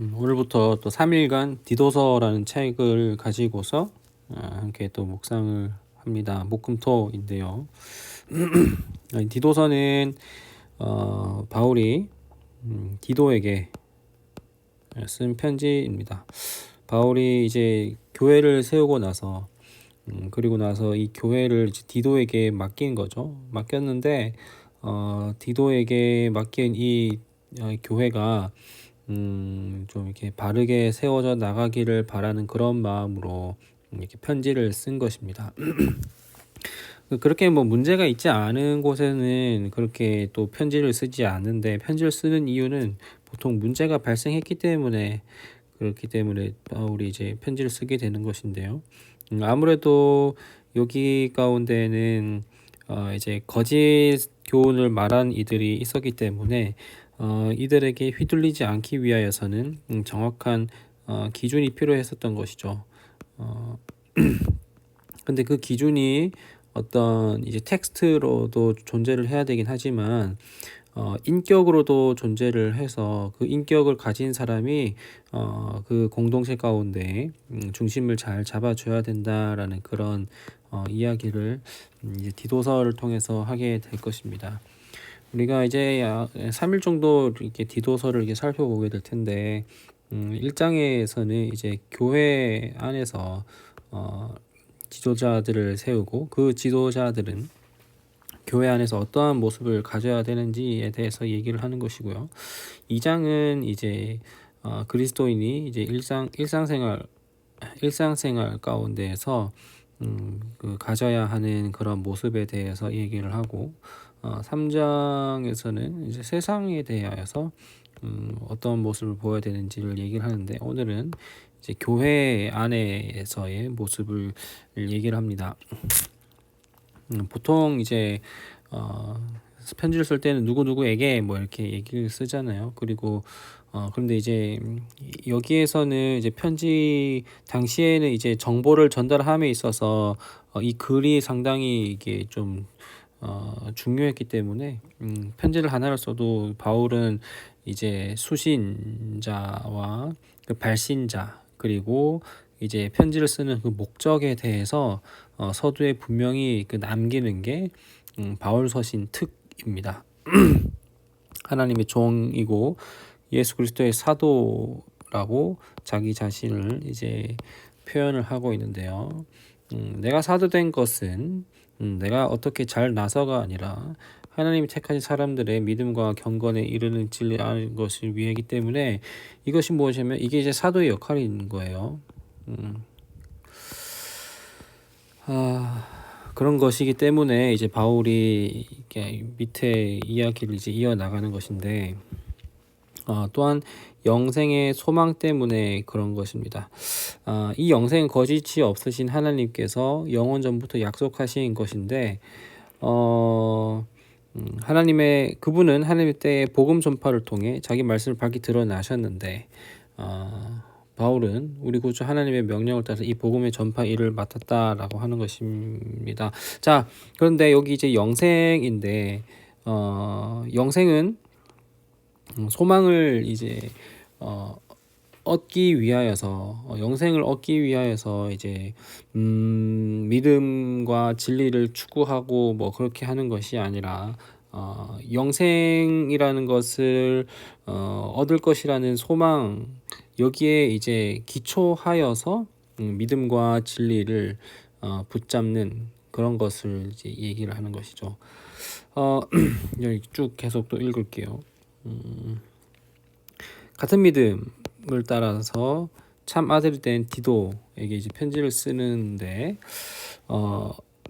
오늘부터 또 3일간 디도서라는 책을 가지고서 함께 또 묵상을 합니다. 목금토인데요. 디도서는 바울이 디도에게 쓴 편지입니다. 바울이 이제 교회를 세우고 나서 그리고 나서 이 교회를 이제 디도에게 맡긴 거죠. 맡겼는데 디도에게 맡긴 이 교회가 좀 이렇게 바르게 세워져 나가기를 바라는 그런 마음으로 이렇게 편지를 쓴 것입니다. 그렇게 뭐 문제가 있지 않은 곳에는 그렇게 또 편지를 쓰지 않는데, 편지를 쓰는 이유는 보통 문제가 발생했기 때문에, 그렇기 때문에 바울이 이제 편지를 쓰게 되는 것인데요. 아무래도 여기 가운데는 이제 거짓 교훈을 말한 이들이 있었기 때문에 이들에게 휘둘리지 않기 위하여서는 정확한 기준이 필요했었던 것이죠. 근데 그 기준이 어떤 이제 텍스트로도 존재를 해야 되긴 하지만 인격으로도 존재를 해서 그 인격을 가진 사람이 그 공동체 가운데 중심을 잘 잡아줘야 된다라는 그런 이야기를 이제 디도서를 통해서 하게 될 것입니다. 우리가 이제 3일 정도 이렇게 디도서를 이렇게 살펴보게 될 텐데, 1장에서는 이제 교회 안에서 지도자들을 세우고 그 지도자들은 교회 안에서 어떠한 모습을 가져야 되는지에 대해서 얘기를 하는 것이고요. 2장은 이제 그리스도인이 이제 일상생활 가운데에서 그 가져야 하는 그런 모습에 대해서 얘기를 하고 3장에서는 이제 세상에 대하여서 어떤 모습을 보여야 되는지를 얘기를 하는데, 오늘은 이제 교회 안에서의 모습을 얘기를 합니다. 보통 이제 편지를 쓸 때는 누구누구에게 뭐 이렇게 얘기를 쓰잖아요. 그리고 그런데 이제 여기에서는 이제 편지 당시에는 이제 정보를 전달함에 있어서 이 글이 상당히 이게 좀 중요했기 때문에 편지를 하나를 써도 바울은 이제 수신자와 그 발신자, 그리고 이제 편지를 쓰는 그 목적에 대해서 서두에 분명히 그 남기는 게 바울 서신 특입니다. 하나님의 종이고 예수 그리스도의 사도라고 자기 자신을 이제 표현을 하고 있는데요. 내가 사도된 것은 내가 어떻게 잘 나서가 아니라 하나님이 택하신 사람들의 믿음과 경건에 이르는 진리라는 것을 위하기 때문에, 이것이 무엇이냐면 이게 이제 사도의 역할인 거예요. 그런 것이기 때문에 이제 바울이 이렇게 밑에 이야기를 이제 이어 나가는 것인데, 또한 영생의 소망 때문에 그런 것입니다. 이 영생은 거짓이 없으신 하나님께서 영원 전부터 약속하신 것인데, 그분은 하나님의 때에 복음 전파를 통해 자기 말씀을 밝히 드러나셨는데, 바울은 우리 구주 하나님의 명령을 따라서 이 복음의 전파 일을 맡았다라고 하는 것입니다. 자, 그런데 여기 이제 영생인데, 영생은 소망을 이제 얻기 위하여서, 영생을 얻기 위하여서 이제 믿음과 진리를 추구하고 뭐 그렇게 하는 것이 아니라, 영생이라는 것을 얻을 것이라는 소망, 여기에 이제 기초하여서 믿음과 진리를 붙잡는 그런 것을 이제 얘기를 하는 것이죠. 여기 쭉 계속 또 읽을게요. 같은 믿음을 따라서 참 아들이 된 디도에게 이제 편지를 쓰는데,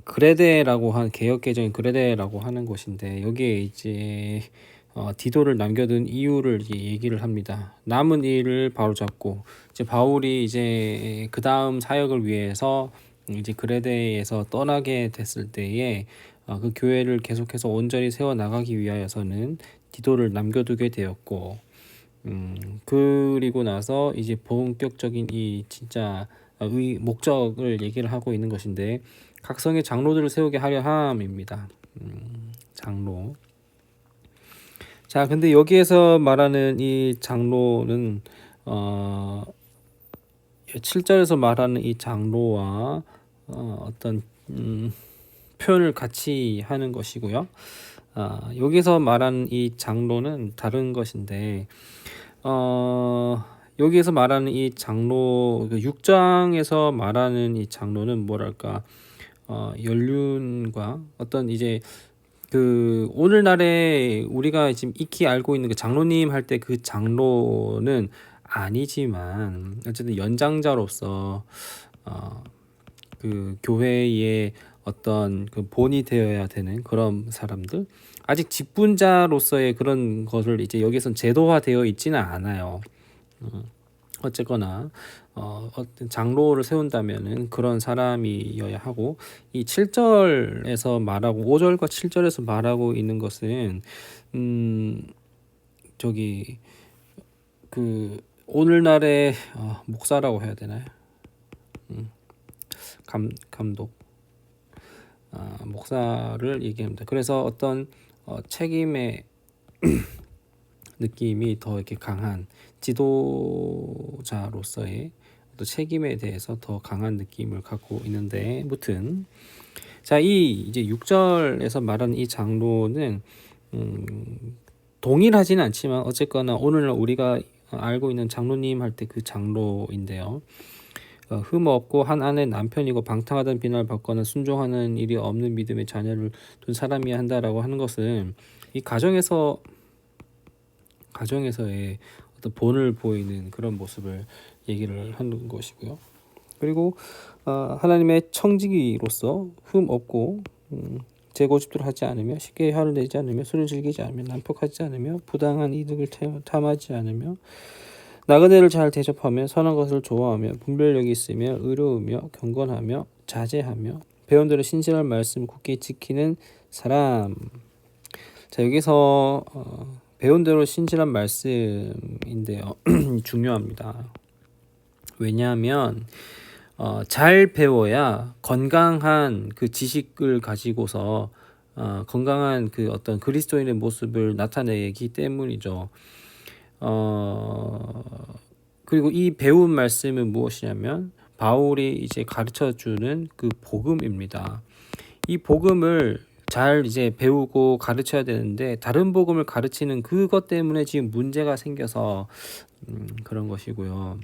그레데라고 한 개역개정인 그레데라고 하는 곳인데, 여기에 이제 디도를 남겨둔 이유를 이제 얘기를 합니다. 남은 일을 바로잡고, 이제 바울이 이제 그 다음 사역을 위해서 이제 그레데에서 떠나게 됐을 때에 그 교회를 계속해서 온전히 세워 나가기 위하여서는 디도를 남겨두게 되었고, 그리고 나서 이제 본격적인 이 진짜 목적을 얘기를 하고 있는 것인데, 각성의 장로들을 세우게 하려 함입니다. 장로. 자, 근데 여기에서 말하는 이 장로는 어, 7절에서 말하는 이 장로와 어떤 표현을 같이 하는 것이고요. 여기서 말하는 이 장로는 다른 것인데 여기에서 말하는 이 장로 6장에서 말하는 이 장로는 뭐랄까 연륜과 어떤 이제 그 오늘날에 우리가 지금 익히 알고 있는 그 장로님 할 때 그 장로는 아니지만 어쨌든 연장자로서 그 교회의 어떤 그 본이 되어야 되는 그런 사람들, 아직 직분자로서의 그런 것을 이제 여기선 제도화되어 있지는 않아요. 어쨌거나 어떤 장로를 세운다면은 그런 사람이어야 하고, 이 7절에서 말하고 5절과 7절에서 말하고 있는 것은 저기 그 오늘날의 목사라고 해야 되나요? 감독 목사를 얘기합니다. 그래서 어떤 책임의 느낌이 더 이렇게 강한 지도자로서의 또 책임에 대해서 더 강한 느낌을 갖고 있는데, 무튼 자, 이 이제 6절에서 말하는 이 장로는 동일하지는 않지만 어쨌거나 오늘날 우리가 알고 있는 장로님 할 때 그 장로인데요. 흠 없고 한 아내 남편이고 방탕하던 비난을 받거나 순종하는 일이 없는 믿음의 자녀를 둔 사람이야 한다라고 하는 것은 이 가정에서의 어떤 본을 보이는 그런 모습을 얘기를 하는 것이고요. 그리고 하나님의 청지기로서 흠 없고 재고집들 하지 않으며 쉽게 화를 내지 않으며 술을 즐기지 않으며 난폭하지 않으며 부당한 이득을 탐하지 않으며 나그네를 잘 대접하며 선한 것을 좋아하며 분별력이 있으며 의로우며 경건하며 자제하며 배운대로 신실한 말씀 굳게 지키는 사람. 자, 여기서 배운대로 신실한 말씀인데요. 중요합니다. 왜냐하면 잘 배워야 건강한 그 지식을 가지고서 건강한 그 어떤 그리스도인의 모습을 나타내기 때문이죠. 그리고 이 배운 말씀은 무엇이냐면 바울이 이제 가르쳐 주는 그 복음입니다. 이 복음을 잘 이제 배우고 가르쳐야 되는데 다른 복음을 가르치는 그것 때문에 지금 문제가 생겨서 그런 것이고요.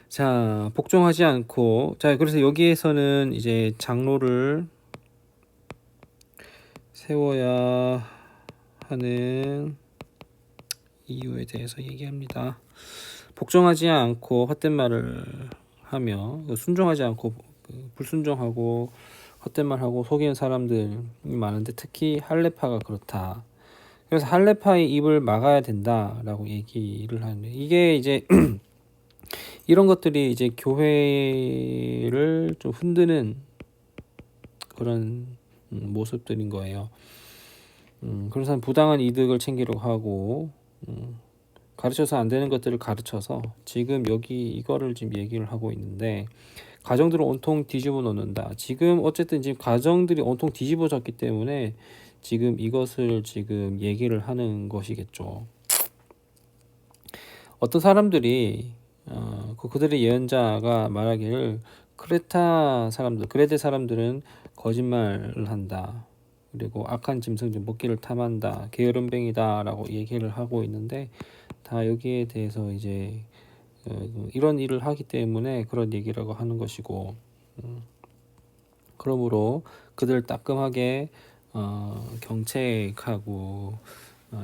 자, 복종하지 않고, 자, 그래서 여기에서는 이제 장로를 세워야 하는 이유에 대해서 얘기합니다. 복종하지 않고 헛된 말을 하며 순종하지 않고 불순종하고 헛된 말하고 속이는 사람들이 많은데 특히 할레파가 그렇다. 그래서 할레파의 입을 막아야 된다라고 얘기를 하는데, 이게 이제 이런 것들이 이제 교회를 좀 흔드는 그런 모습들인 거예요. 그래서 부당한 이득을 챙기려고 하고 가르쳐서 안 되는 것들을 가르쳐서 지금 여기 이거를 지금 얘기를 하고 있는데, 가정들을 온통 뒤집어 놓는다. 지금 어쨌든 지금 가정들이 온통 뒤집어졌기 때문에 지금 이것을 지금 얘기를 하는 것이겠죠. 어떤 사람들이 그들의 예언자가 말하기를 그레데 사람들은 거짓말을 한다. 그리고 악한 짐승들 먹기를 탐한다. 게으름뱅이다 라고 얘기를 하고 있는데, 다 여기에 대해서 이제 이런 일을 하기 때문에 그런 얘기라고 하는 것이고, 그러므로 그들 따끔하게 경책하고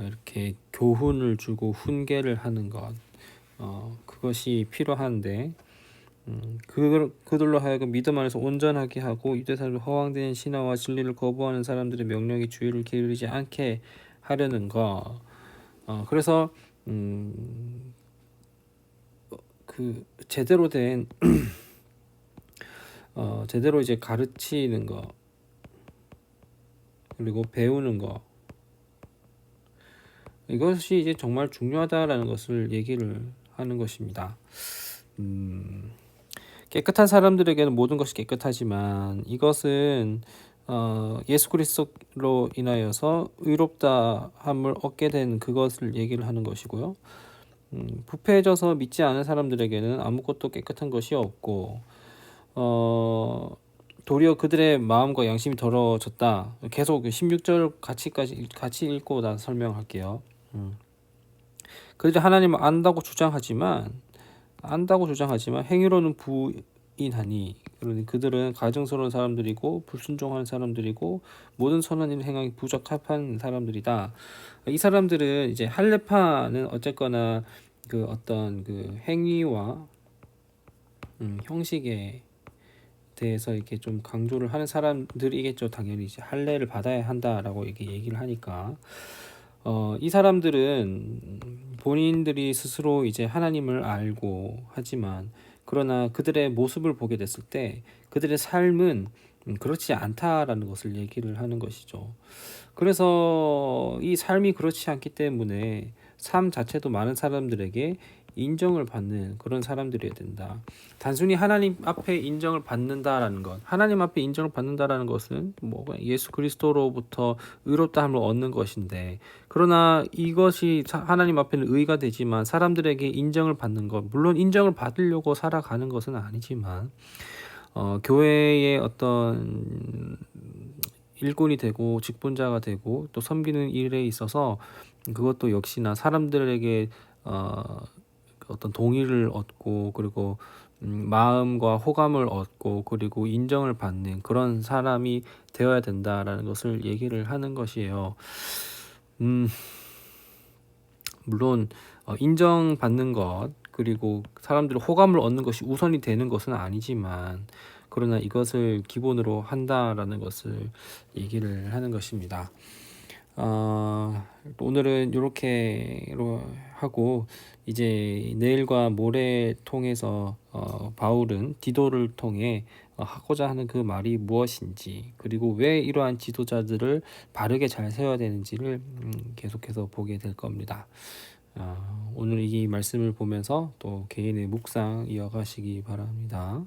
이렇게 교훈을 주고 훈계를 하는 것, 그것이 필요한데, 그들로 하여금 믿음 안에서 온전하게 하고 유대사를 허황된 신화와 진리를 거부하는 사람들의 명령에 주의를 기울이지 않게 하려는 것. 그래서 그 제대로 된 제대로 이제 가르치는 것, 그리고 배우는 것, 이것이 이제 정말 중요하다라는 것을 얘기를 하는 것입니다. 깨끗한 사람들에게는 모든 것이 깨끗하지만 이것은 예수 그리스도로 인하여서 의롭다함을 얻게 된 그것을 얘기를 하는 것이고요. 부패해져서 믿지 않은 사람들에게는 아무것도 깨끗한 것이 없고 도리어 그들의 마음과 양심이 더러워졌다. 계속 16절 같이 읽고 나서 설명할게요. 그들이 하나님을 안다고 주장하지만 행위로는 부인하니 그들은 가증스러운 사람들이고 불순종하는 사람들이고 모든 선한 일을 행하기 부적합한 사람들이다. 이 사람들은 이제 할례파는 어쨌거나 그 어떤 그 행위와 형식에 대해서 이렇게 좀 강조를 하는 사람들이겠죠. 당연히 이제 할례를 받아야 한다라고 이렇게 얘기를 하니까 이 사람들은 본인들이 스스로 이제 하나님을 알고 하지만 그러나 그들의 모습을 보게 됐을 때 그들의 삶은 그렇지 않다라는 것을 얘기를 하는 것이죠. 그래서 이 삶이 그렇지 않기 때문에 삶 자체도 많은 사람들에게 인정을 받는 그런 사람들이어야 된다. 단순히 하나님 앞에 인정을 받는다라는 것, 하나님 앞에 인정을 받는다라는 것은 뭐 예수 그리스도로부터 의롭다함을 얻는 것인데, 그러나 이것이 하나님 앞에는 의가 되지만 사람들에게 인정을 받는 것, 물론 인정을 받으려고 살아가는 것은 아니지만 교회의 어떤 일꾼이 되고 직분자가 되고 또 섬기는 일에 있어서 그것도 역시나 사람들에게 어떤 동의를 얻고 그리고 마음과 호감을 얻고 그리고 인정을 받는 그런 사람이 되어야 된다라는 것을 얘기를 하는 것이에요. 물론 인정받는 것 그리고 사람들의 호감을 얻는 것이 우선이 되는 것은 아니지만 그러나 이것을 기본으로 한다라는 것을 얘기를 하는 것입니다. 오늘은 이렇게로 하고 이제 내일과 모레 통해서 바울은 디도를 통해 하고자 하는 그 말이 무엇인지 그리고 왜 이러한 지도자들을 바르게 잘 세워야 되는지를 계속해서 보게 될 겁니다. 오늘 이 말씀을 보면서 또 개인의 묵상 이어가시기 바랍니다.